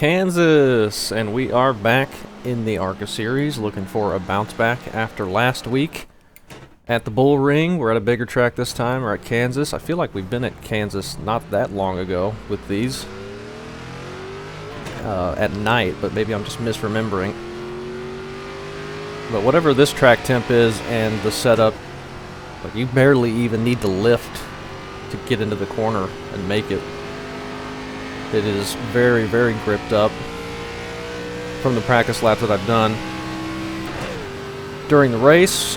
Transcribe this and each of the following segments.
Kansas, and we are back in the ARCA series, looking for a bounce back after last week at the Bull Ring. We're at a bigger track this time. We're at Kansas. I feel like we've been at Kansas not that long ago with these at night, but maybe I'm just misremembering. But whatever this track temp is and the setup, like, you barely even need to lift to get into the corner and make it. It is very, very gripped up from the practice laps that I've done. During the race,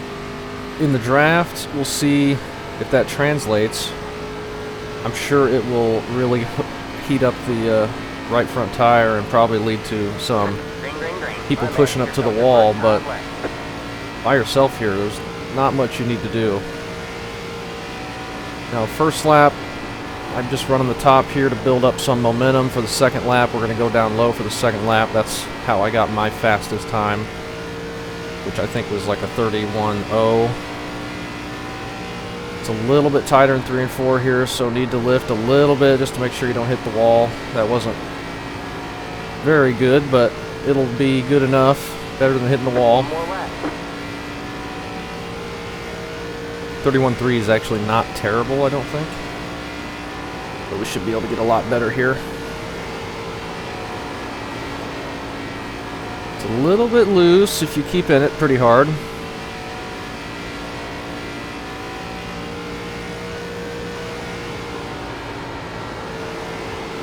in the draft, we'll see if that translates. I'm sure it will really heat up the right front tire and probably lead to some people pushing up to the wall, but by yourself here, there's not much you need to do. Now, first lap, I'm just running the top here to build up some momentum. For the second lap, we're going to go down low for the second lap. That's how I got my fastest time, which I think was like a 31.0. It's a little bit tighter in 3 and 4 here, so need to lift a little bit just to make sure you don't hit the wall. That wasn't very good, but it'll be good enough. Better than hitting the wall. 31.3 is actually not terrible, I don't think. But we should be able to get a lot better here. It's a little bit loose if you keep in it pretty hard.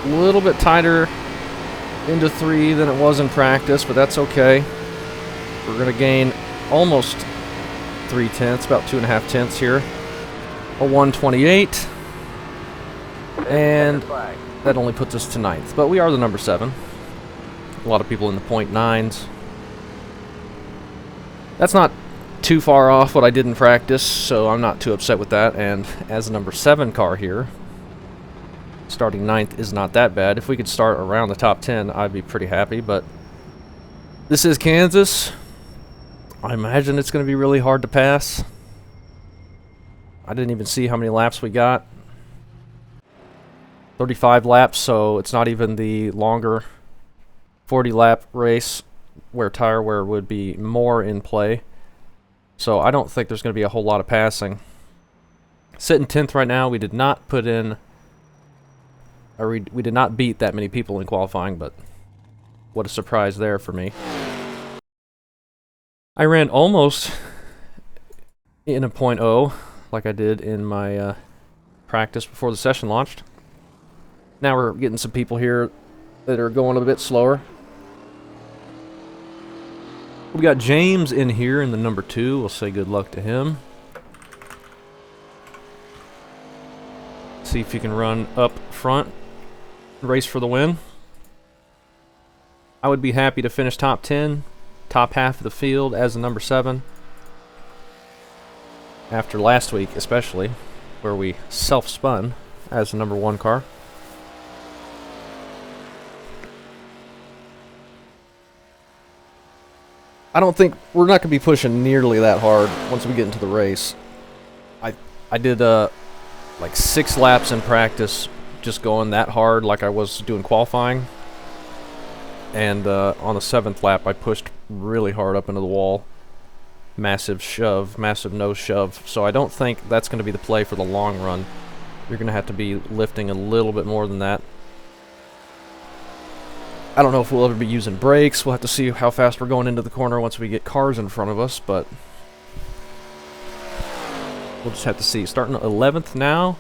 A little bit tighter into 3 than it was in practice, but that's okay. We're going to gain almost 3 tenths, about 2.5 tenths here. A 128. And that only puts us to 9th. But we are the number 7. A lot of people in the .9s. That's not too far off what I did in practice, so I'm not too upset with that. And as a number 7 car here, starting 9th is not that bad. If we could start around the top 10, I'd be pretty happy. But this is Kansas. I imagine it's going to be really hard to pass. I didn't even see how many laps we got. 35 laps, so it's not even the longer 40-lap race where tire wear would be more in play. So I don't think there's going to be a whole lot of passing. Sitting 10th right now. We did not put in, or we did not beat that many people in qualifying, but what a surprise there for me. I ran almost in a .0 like I did in my practice before the session launched. Now we're getting some people here that are going a bit slower. We got James in here in the number 2. We'll say good luck to him. See if you can run up front, race for the win. I would be happy to finish top 10, top half of the field as a number 7. After last week especially, where we self-spun as a number 1 car. I don't think we're not going to be pushing nearly that hard once we get into the race. I did like 6 laps in practice just going that hard like I was doing qualifying. And on the 7th lap I pushed really hard up into the wall. Massive shove, massive nose shove. So I don't think that's going to be the play for the long run. You're going to have to be lifting a little bit more than that. I don't know if we'll ever be using brakes. We'll have to see how fast we're going into the corner once we get cars in front of us, but we'll just have to see. Starting 11th now.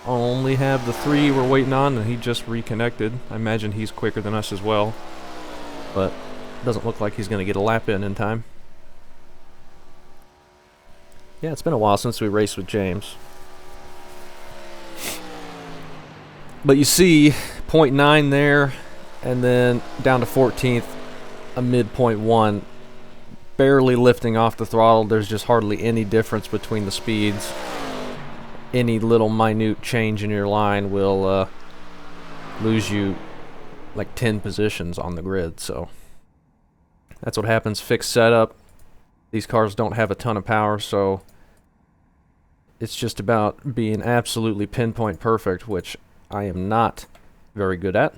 I'll only have the 3 we're waiting on, and he just reconnected. I imagine he's quicker than us as well, but doesn't look like he's going to get a lap in time. Yeah, it's been a while since we raced with James. But you see, .9 there. And then down to 14th, a mid.1, barely lifting off the throttle. There's just hardly any difference between the speeds. Any little minute change in your line will lose you like 10 positions on the grid. So that's what happens. Fixed setup. These cars don't have a ton of power, so it's just about being absolutely pinpoint perfect, which I am not very good at.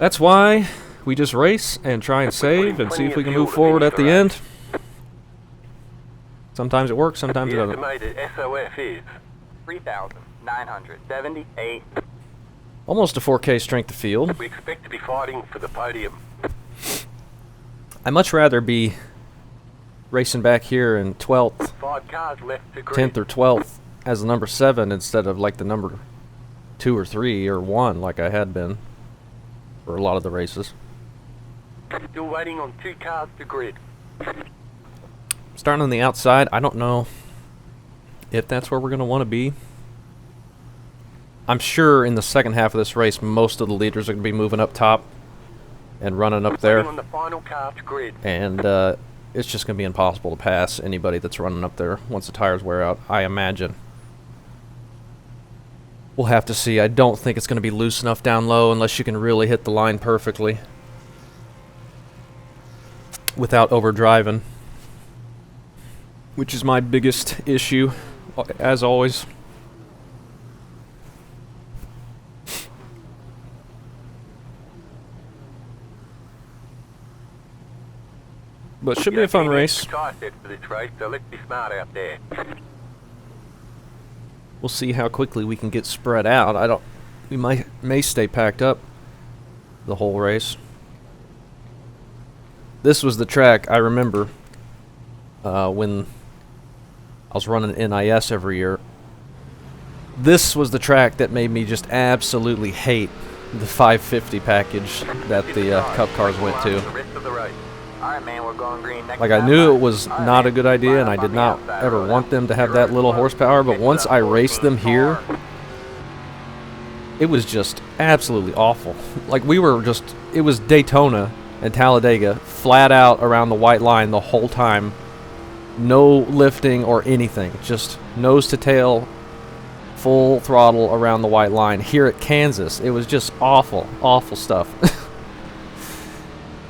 That's why we just race and try and save and see if we can move forward at the end. Sometimes it works, sometimes it doesn't. The estimated SOF is 3,978. Almost a 4K strength of field. We expect to be fighting for the podium. I'd much rather be racing back here in 12th, 5 cars left to grid. 10th or 12th as the number 7 instead of like the number 2 or 3 or 1 like I had been for a lot of the races. Still waiting on 2 cars to grid. Starting on the outside, I don't know if that's where we're going to want to be. I'm sure in the second half of this race, most of the leaders are going to be moving up top and running up there. On the final car to grid. And it's just going to be impossible to pass anybody that's running up there once the tires wear out, I imagine. We'll have to see. I don't think it's going to be loose enough down low unless you can really hit the line perfectly without overdriving, which is my biggest issue, as always. But it should be a fun race. Tire set for this race, so let's be smart out there. We'll see how quickly we can get spread out. We may stay packed up the whole race. This was the track I remember when I was running NIS every year. This was the track that made me just absolutely hate the 550 package that the Cup cars went to. Alright, man, we're going green. Like, I knew it was not a good idea, and I did not ever want them to have that little horsepower, but once I raced them here, it was just absolutely awful. Like, it was Daytona and Talladega, flat out around the white line the whole time. No lifting or anything, just nose to tail, full throttle around the white line. Here at Kansas, it was just awful, awful stuff.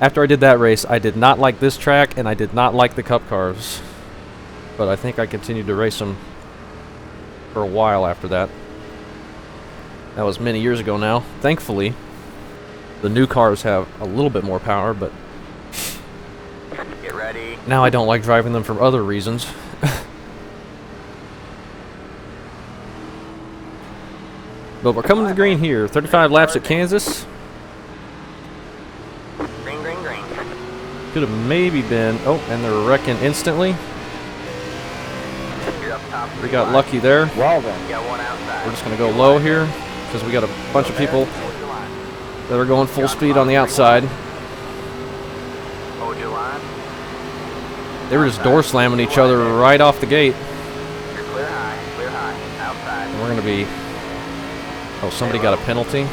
After I did that race, I did not like this track, and I did not like the Cup cars. But I think I continued to race them for a while after that. That was many years ago now. Thankfully, the new cars have a little bit more power, but Get ready. now I don't like driving them for other reasons. But we're coming to the green here. 35 laps at Kansas. Could have maybe been... Oh, and they're wrecking instantly. We got lucky there. Well then. Got one outside. We're just going to go low here because we got a bunch of people that are going full speed on the outside. Hold your line. They were just door slamming each other right off the gate. You're clear high, outside. And we're going to be... Oh, somebody got a penalty. 3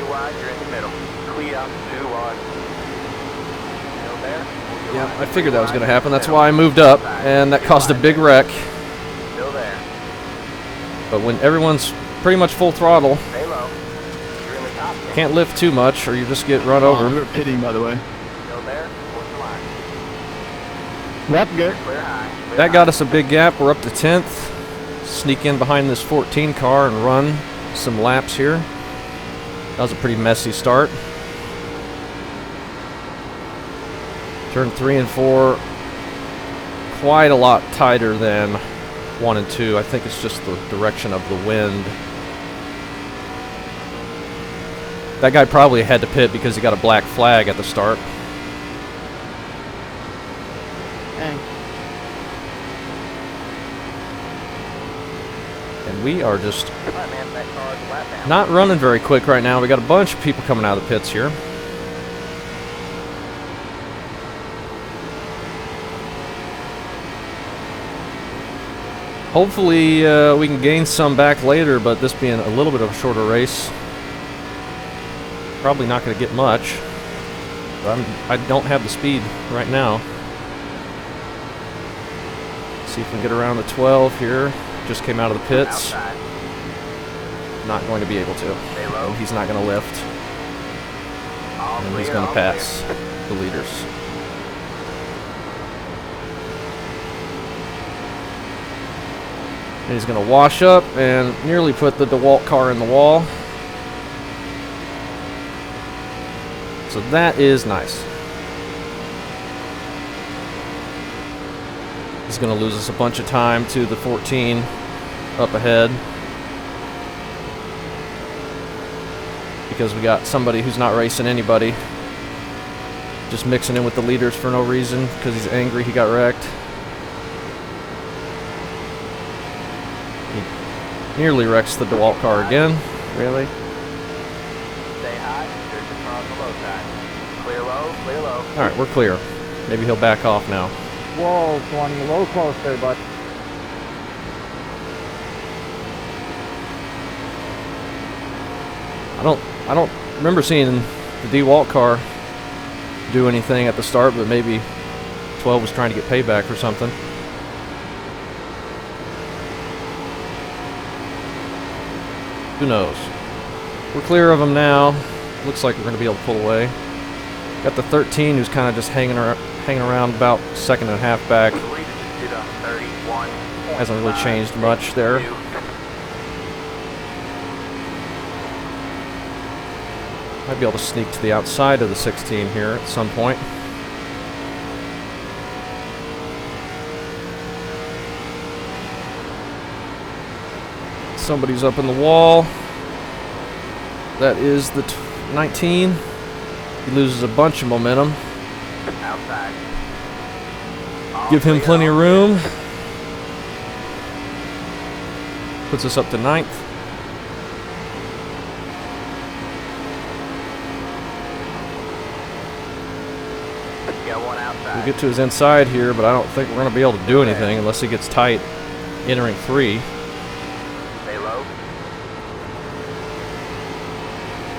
wide, you're in the middle. Clear, 2 wide. Still there? Yeah, I figured that was going to happen. That's why I moved up, and that caused a big wreck. Still there. But when everyone's pretty much full throttle, Stay low. You're in the top. can't lift too much or you just get run Oh, over. we were pitting, by the way. Still there? Hold the line. Lap good. Clear high. That got us a big gap. We're up to 10th. Sneak in behind this 14 car and run some laps here. That was a pretty messy start. Turn 3 and 4, quite a lot tighter than 1 and 2. I think it's just the direction of the wind. That guy probably had to pit because he got a black flag at the start. Dang. And we are just Alright, man, that car's a lap down. not running very quick right now. We got a bunch of people coming out of the pits here. Hopefully we can gain some back later, but this being a little bit of a shorter race, probably not going to get much. But I don't have the speed right now. See if we can get around the 12 here. Just came out of the pits. Outside. Not going to be able to. Stay low. And he's not going to lift. All And he's clear, going to all pass the leaders. And he's going to wash up and nearly put the DeWalt car in the wall. So that is nice. He's going to lose us a bunch of time to the 14 up ahead. Because we got somebody who's not racing anybody. Just mixing in with the leaders for no reason because he's angry he got wrecked. He nearly wrecks the DeWalt car again. Really? Stay high. There's the car on the low side. Clear low, clear low. Alright, we're clear. Maybe he'll back off now. Whoa, 20, a little close there, bud. I don't remember seeing the DeWalt car do anything at the start, but maybe 12 was trying to get payback for something. Who knows? We're clear of them now. Looks like we're going to be able to pull away. Got the 13 who's kind of just hanging around about second and a half back. Hasn't really changed much there. Might be able to sneak to the outside of the 16 here at some point. Somebody's up in the wall. That is the 19. He loses a bunch of momentum. Outside. Give him plenty of room. Puts us up to 9th. Got one outside. We get to his inside here, but I don't think we're going to be able to do anything unless he gets tight entering 3. Stay low.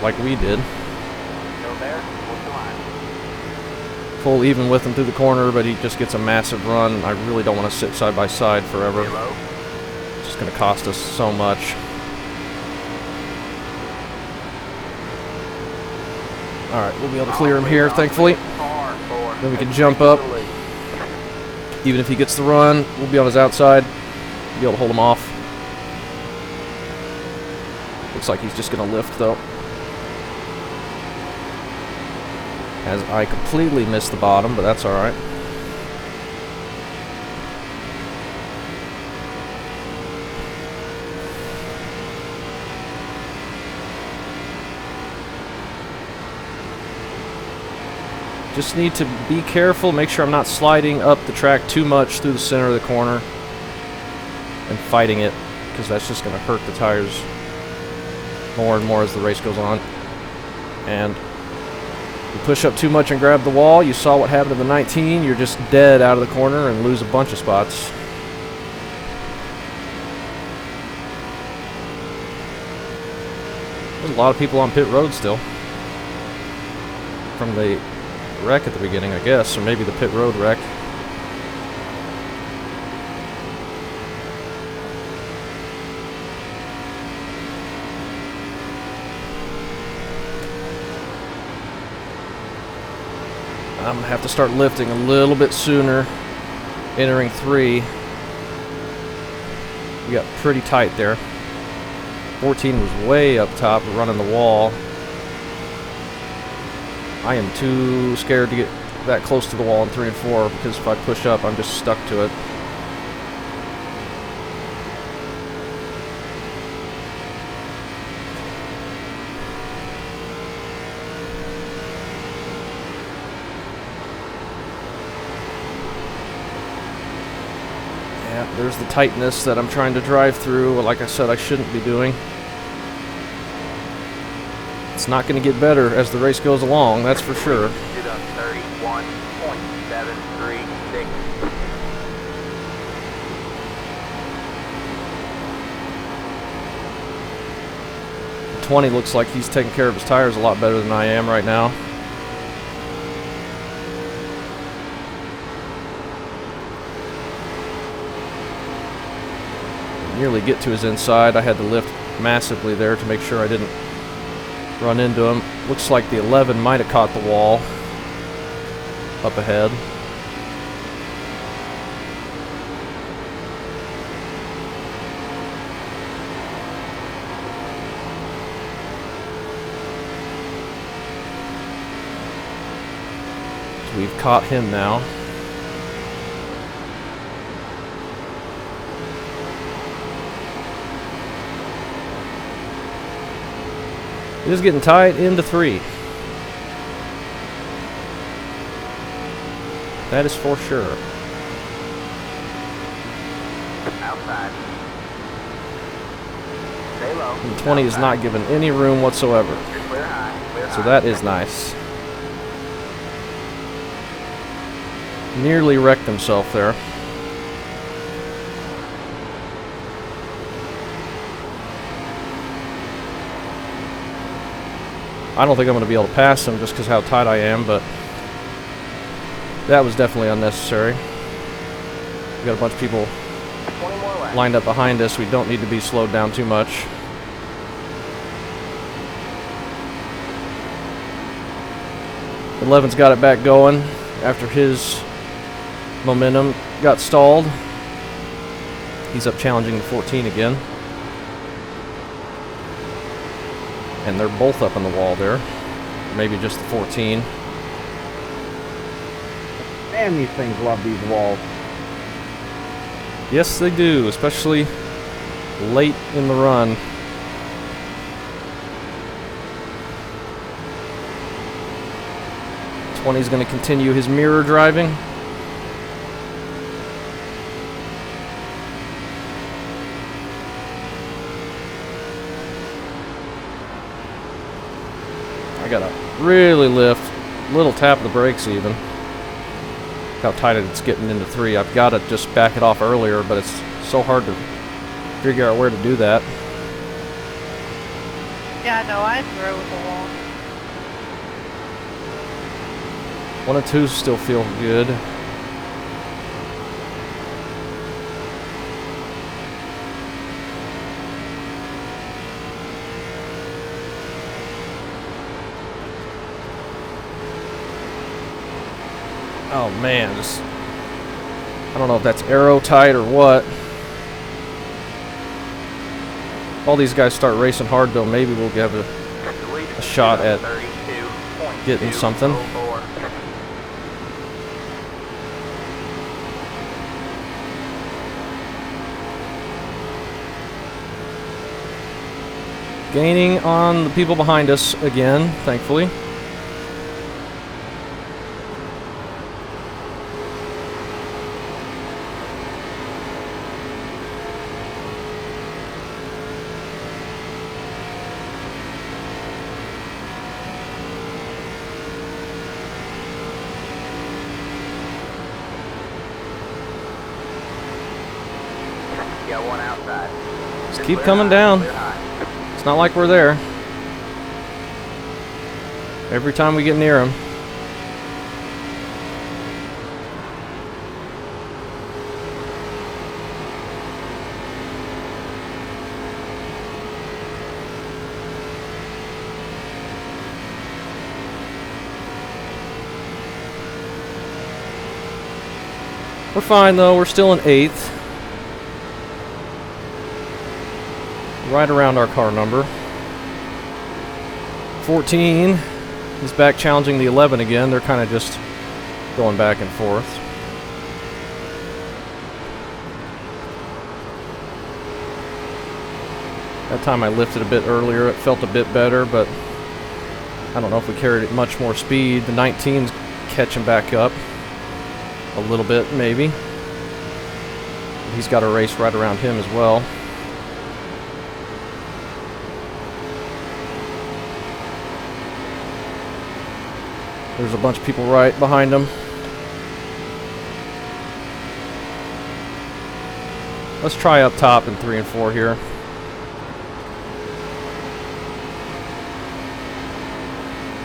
Like we did. Still there. What's the line? Full even with him through the corner, but he just gets a massive run. I really don't want to sit side by side forever. Stay low. It's just going to cost us so much. Alright, we'll be able to clear him here, thankfully. Then we can jump up. Even if he gets the run, we'll be on his outside. Be able to hold him off. Looks like he's just going to lift, though. As I completely missed the bottom, but that's alright. Just need to be careful, make sure I'm not sliding up the track too much through the center of the corner and fighting it, because that's just going to hurt the tires more and more as the race goes on. And you push up too much and grab the wall, you saw what happened to the 19, you're just dead out of the corner and lose a bunch of spots. There's a lot of people on pit road still from the wreck at the beginning, I guess, or maybe the pit road wreck. I'm gonna have to start lifting a little bit sooner, entering 3. We got pretty tight there. 14 was way up top, running the wall. I am too scared to get that close to the wall in 3 and 4, because if I push up, I'm just stuck to it. Yeah, there's the tightness that I'm trying to drive through. Like I said, I shouldn't be doing. It's not going to get better as the race goes along, that's for sure. 31.736. 20 looks like he's taking care of his tires a lot better than I am right now. Nearly get to his inside. I had to lift massively there to make sure I didn't run into him. Looks like the 11 might have caught the wall up ahead. We've caught him now. It is getting tight into 3. That is for sure. Outside. Stay low. And 20 is not given any room whatsoever. You're clear high. Clear So high. that is nice. Nearly wrecked himself there. I don't think I'm going to be able to pass him just because how tight I am, but that was definitely unnecessary. We got a bunch of people 20 more laps. lined up behind us. We don't need to be slowed down too much. Eleven's got it back going after his momentum got stalled. He's up challenging the 14 again. And they're both up on the wall there. Maybe just the 14. Man, these things love these walls. Yes, they do, especially late in the run. He's going to continue his mirror driving. I got to really lift, little tap of the brakes even. How tight it's getting into 3. I've got to just back it off earlier, but it's so hard to figure out where to do that. Yeah, no, I throw with the wall. 1 and 2 still feel good. Oh man, just I don't know if that's arrow tight or what. All these guys start racing hard though, maybe we'll have a shot at getting something. Gaining on the people behind us again, thankfully. Got one outside. Just keep coming down. It's not like we're there. Every time we get near them. We're fine though, we're still in 8th. Right around our car number. 14 is back challenging the 11 again. They're kind of just going back and forth. That time I lifted a bit earlier. It felt a bit better, but I don't know if we carried it much more speed. The 19's catching back up a little bit, maybe. He's got a race right around him as well. There's a bunch of people right behind him. Let's try up top in 3 and 4 here.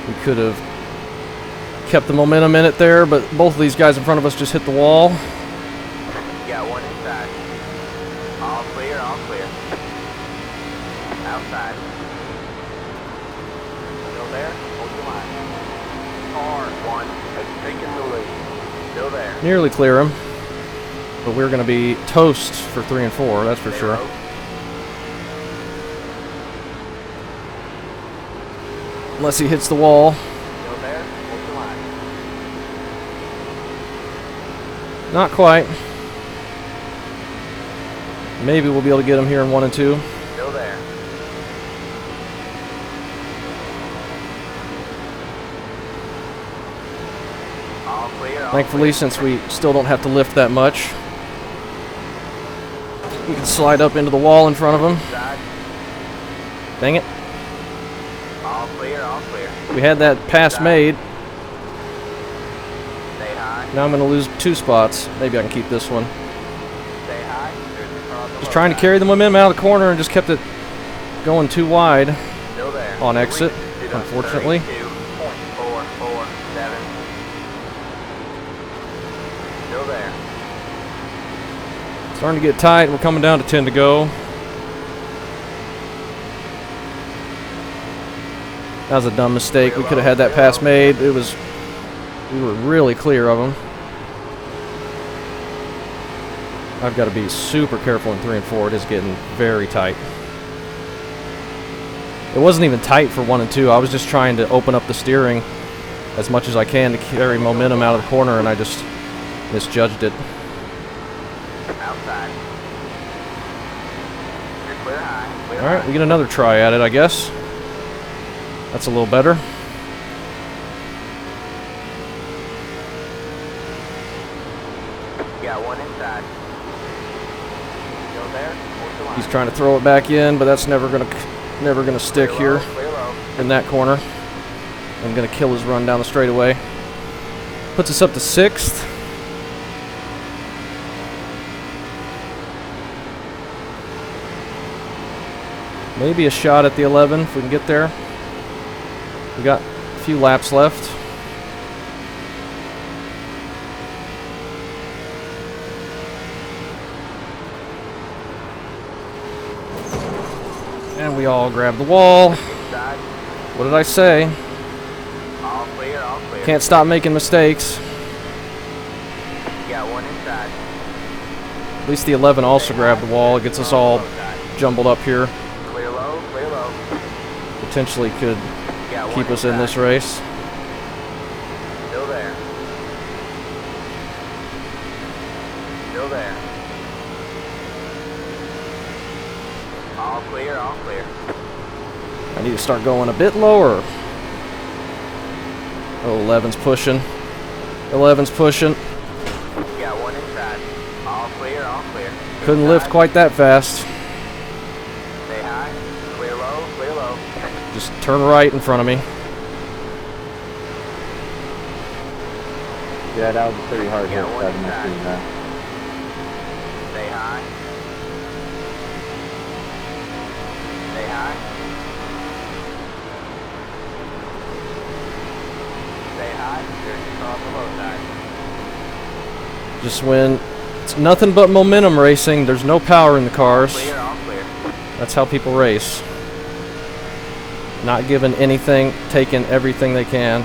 We could have kept the momentum in it there, but both of these guys in front of us just hit the wall. Got one inside. All clear, all clear. Outside. Still there? Hold your line. R1 has taken the lead. Still there. Nearly clear him. But we're going to be toast for 3 and 4, that's for sure. Unless he hits the wall. Still there? Hold your line. Not quite. Maybe we'll be able to get him here in 1 and 2. Still there. All clear. All Thankfully, since we still don't have to lift that much, we can slide up into the wall in front of him. Side. Dang it. All clear. All clear. We had that pass made. Stay high. Now I'm going to lose 2 spots. Maybe I can keep this one. Stay high. There's a car on the Just low trying to side. carry the momentum out of the corner and just kept it going too wide Still there. on exit, Reached unfortunately. 32.447. Still there. Starting to get tight. We're coming down to 10 to go. That was a dumb mistake. We could have had that pass made. We were really clear of them. I've got to be super careful in 3 and 4. It is getting very tight. It wasn't even tight for 1 and 2. I was just trying to open up the steering as much as I can to carry momentum out of the corner, and I just misjudged it. Outside. You're clear high. Clear All right, high. we get another try at it, I guess. That's a little better. Got one inside. Still there. Hold the line. He's trying to throw it back in, but that's never gonna stick Clear here low, clear low. in that corner. I'm gonna kill his run down the straightaway. Puts us up to 6th. Maybe a shot at the 11 if we can get there. We got a few laps left. And we all grab the wall. Inside. What did I say? All clear. All clear. Can't stop making mistakes. Got one inside. At least the 11 also grabbed the wall. It gets us all jumbled up here. Clear low. Clear low. Potentially could Got one keep us in inside. this race. Still there. Still there. All clear. All clear. I need to start going a bit lower. Oh, 11's pushing. 11's pushing. Got one inside. All clear. All clear. Couldn't Inside. lift quite that fast. Stay high. Clear low. Clear low. Just turn right in front of me. Yeah, that was a pretty hard hit. Yeah, one That machine, inside. Stay high. Stay high. Stay high. There's your car on the low side. Just when it's nothing but momentum racing, there's no power in the cars. Clear. All clear. That's how people race. Not giving anything, taking everything they can.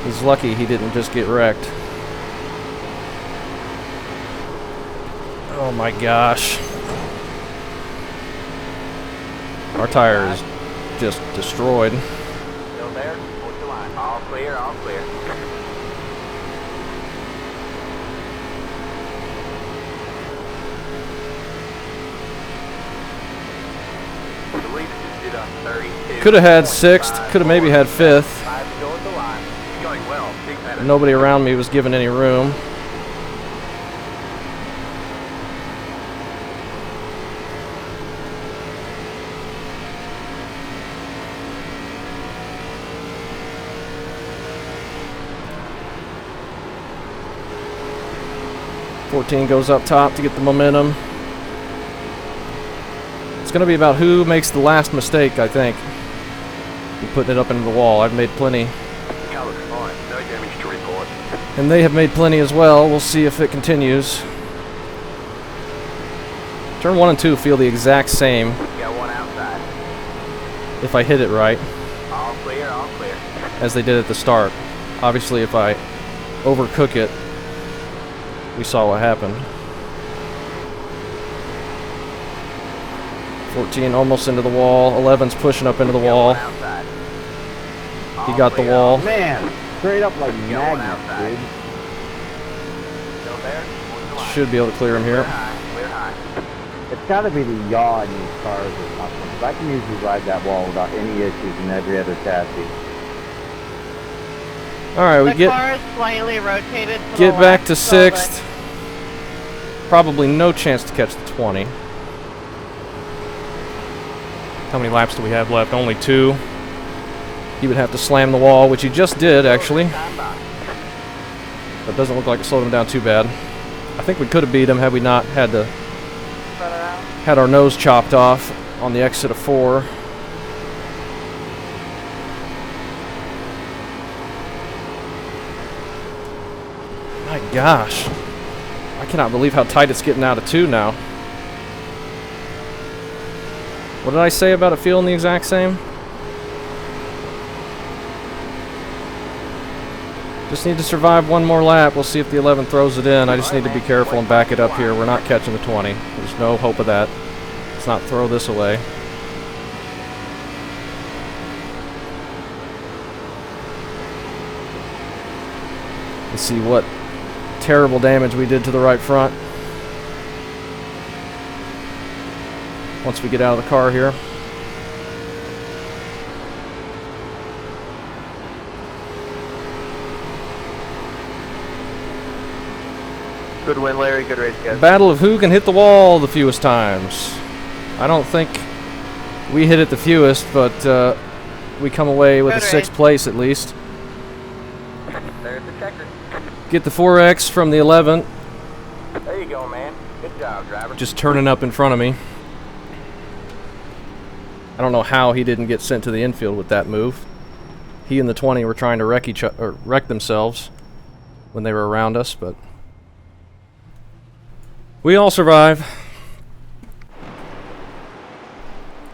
He's lucky he didn't just get wrecked. Oh my gosh. Our tire is just destroyed. Still there. Hold the line. All clear. All clear. I believe it just did a 32. Could have had 6th, could have maybe had 5th. 5 to go at the line. It's going well. Big better. Nobody around me was given any room. .14 goes up top to get the momentum. It's going to be about who makes the last mistake, I think. And putting it up into the wall. I've made plenty. Car looks fine. No damage to report. And they have made plenty as well. We'll see if it continues. Turn 1 and 2 feel the exact same Got one outside. if I hit it right All clear. All clear. as they did at the start. Obviously, if I overcook it, we saw what happened. 14 almost into the wall. 11's pushing up into the Got wall. one outside. He All got the clear. wall. Man, straight up like Got one magnets, outside. dude. out there. Towards the line. Should be able to clear him here. Clear high. It's got to be the yaw in these cars or something. 'Cause I can usually ride that wall without any issues in every other chassis. All right, we The get car is slightly rotated to get the back left, to so that- 6th. Probably no chance to catch the 20. How many laps do we have left? Only 2. He would have to slam the wall, which he just did, actually. Stand by. But doesn't look like it slowed him down too bad. I think we could have beat him had we not had our nose chopped off on the exit of 4. My gosh. I cannot believe how tight it's getting out of 2 now. What did I say about it feeling the exact same? Just need to survive one more lap. We'll see if the 11 throws it in. I just need to be careful and back it up here. We're not catching the 20. There's no hope of that. Let's not throw this away. Let's see what terrible damage we did to the right front. Once we get out of the car here. Good win, Larry. Good race, guys. Battle of who can hit the wall the fewest times. I don't think we hit it the fewest, but we come away with a Good 6th race. place at least. There's the checker. Get the 4X from the 11, There you go, man. Good job, driver. just turning up in front of me. I don't know how he didn't get sent to the infield with that move. He and the 20 were trying to wreck themselves when they were around us, but we all survive.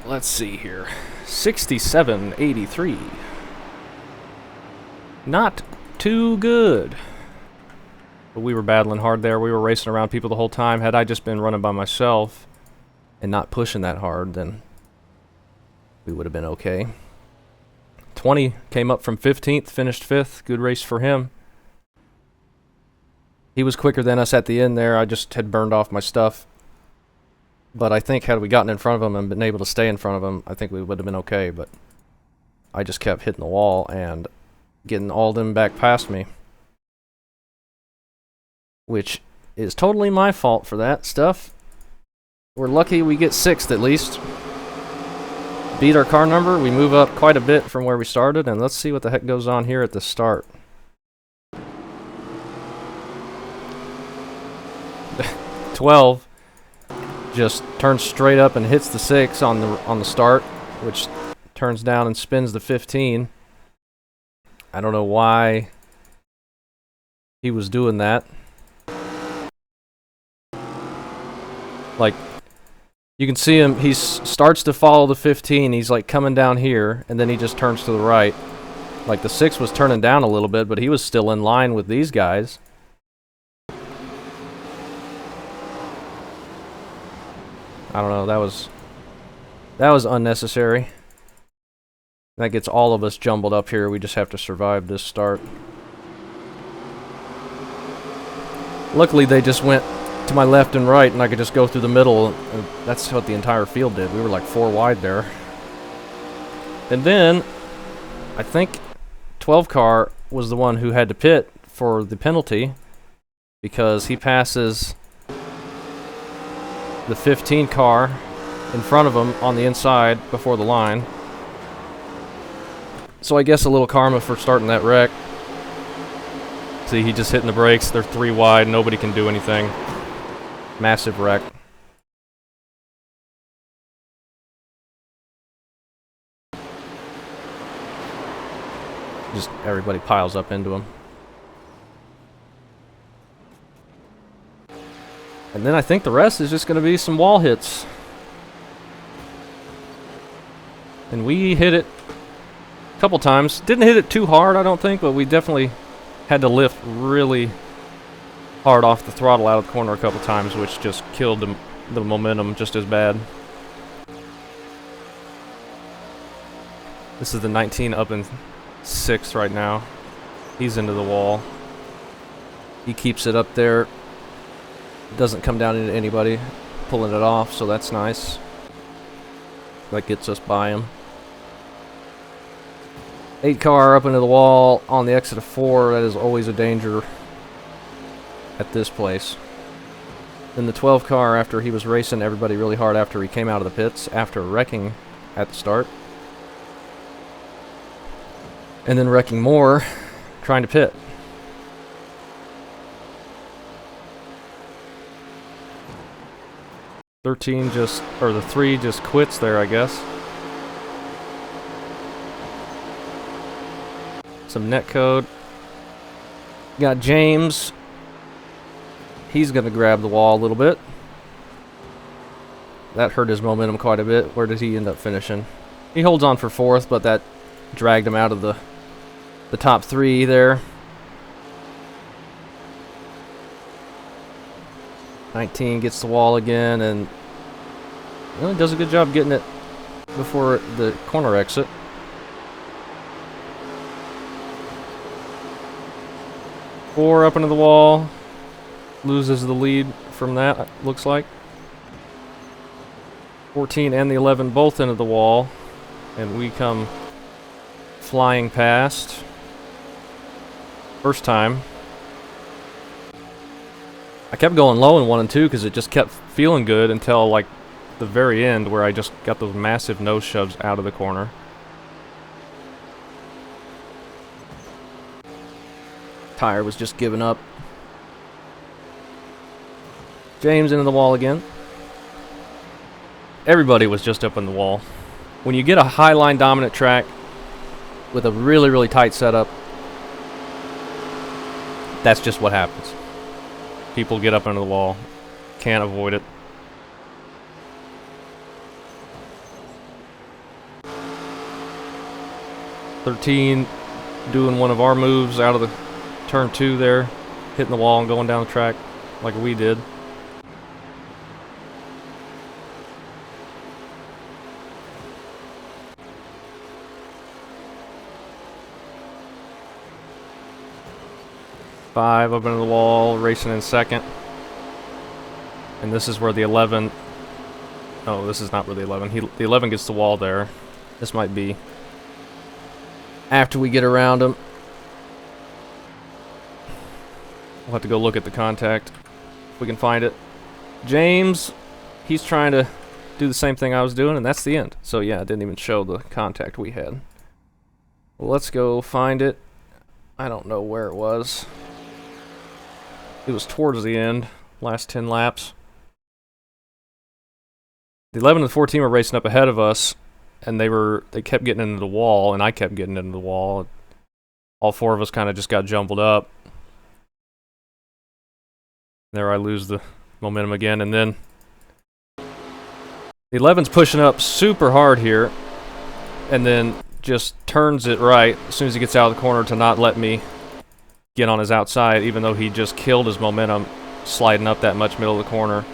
Let's see here. 67.83. Not too good. But we were battling hard there. We were racing around people the whole time. Had I just been running by myself and not pushing that hard, then we would have been okay. 20 came up from 15th, finished 5th. Good race for him. He was quicker than us at the end there. I just had burned off my stuff. But I think had we gotten in front of him and been able to stay in front of him, I think we would have been okay. But I just kept hitting the wall and getting all them back past me. Which is totally my fault for that stuff. We're lucky we get 6th at least. Beat our car number. We move up quite a bit from where we started. And let's see what the heck goes on here at the start. 12 just turns straight up and hits the 6 on the start, which turns down and spins the 15. I don't know why he was doing that. Like, you can see him, he starts to follow the 15, he's like coming down here, and then he just turns to the right. Like the 6 was turning down a little bit, but he was still in line with these guys. I don't know, that was unnecessary. That gets all of us jumbled up here. We just have to survive this start. Luckily they just went to my left and right and I could just go through the middle. And that's what the entire field did. We were like 4 wide there. And then I think 12 car was the one who had to pit for the penalty because he passes the 15 car in front of him on the inside before the line. So I guess a little karma for starting that wreck. See, he just hitting the brakes. They're 3 wide. Nobody can do anything. Massive wreck. Just everybody piles up into him. And then I think the rest is just going to be some wall hits. And we hit it a couple times. Didn't hit it too hard, I don't think, but we definitely had to lift really hard off the throttle out of the corner a couple times, which just killed the momentum just as bad. This is the 19 up in 6th right now. He's into the wall. He keeps it up there Doesn't come down into anybody pulling it off, so that's nice. That gets us by him. 8 car up into the wall on the exit of 4. That is always a danger at this place. Then the 12 car, after he was racing everybody really hard after he came out of the pits, after wrecking at the start. And then wrecking more, trying to pit. The 3 just quits there, I guess. Some net code. Got James. He's going to grab the wall a little bit. That hurt his momentum quite a bit. Where did he end up finishing? He holds on for 4th, but that dragged him out of the top 3 there. 19 gets the wall again, and really does a good job getting it before the corner exit. Four up into the wall. Loses the lead from that, looks like. 14 and the 11 both into the wall. And we come flying past. First time. I kept going low in 1 and 2 because it just kept feeling good until like the very end where I just got those massive nose shoves out of the corner. Tire was just giving up. James into the wall again. Everybody was just up in the wall. When you get a high line dominant track with a really, really tight setup, that's just what happens. People get up into the wall. Can't avoid it. "13 doing one of our moves out of the turn 2 there, hitting the wall and going down the track like we did. Five up into the wall, racing in second. And this is where the 11... Oh, this is not where the 11... the 11 gets the wall there. This might be after we get around him. We'll have to go look at the contact if we can find it. James, he's trying to do the same thing I was doing, and that's the end. So yeah, it didn't even show the contact we had. Well, let's go find it. I don't know where it was. It was towards the end, last 10 laps. The 11 and the 14 were racing up ahead of us, and they kept getting into the wall, and I kept getting into the wall. All 4 of us kind of just got jumbled up. There I lose the momentum again, and then the 11's pushing up super hard here, and then just turns it right as soon as he gets out of the corner to not let me get on his outside, even though he just killed his momentum sliding up that much middle of the corner.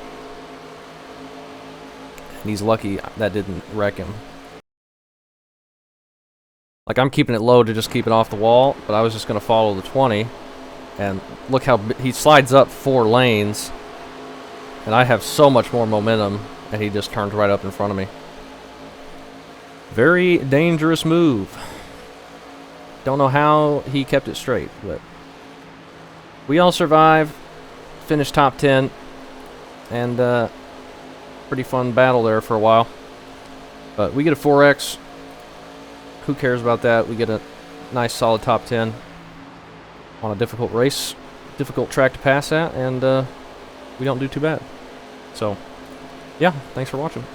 And he's lucky that didn't wreck him. Like, I'm keeping it low to just keep it off the wall, but I was just going to follow the 20. And look how he slides up 4 lanes, and I have so much more momentum, and he just turns right up in front of me. Very dangerous move. Don't know how he kept it straight, but we all survive, finished top 10, and pretty fun battle there for a while. But we get a 4X. Who cares about that? We get a nice solid top 10 on a difficult race, difficult track to pass at, and we don't do too bad. So, yeah, thanks for watching.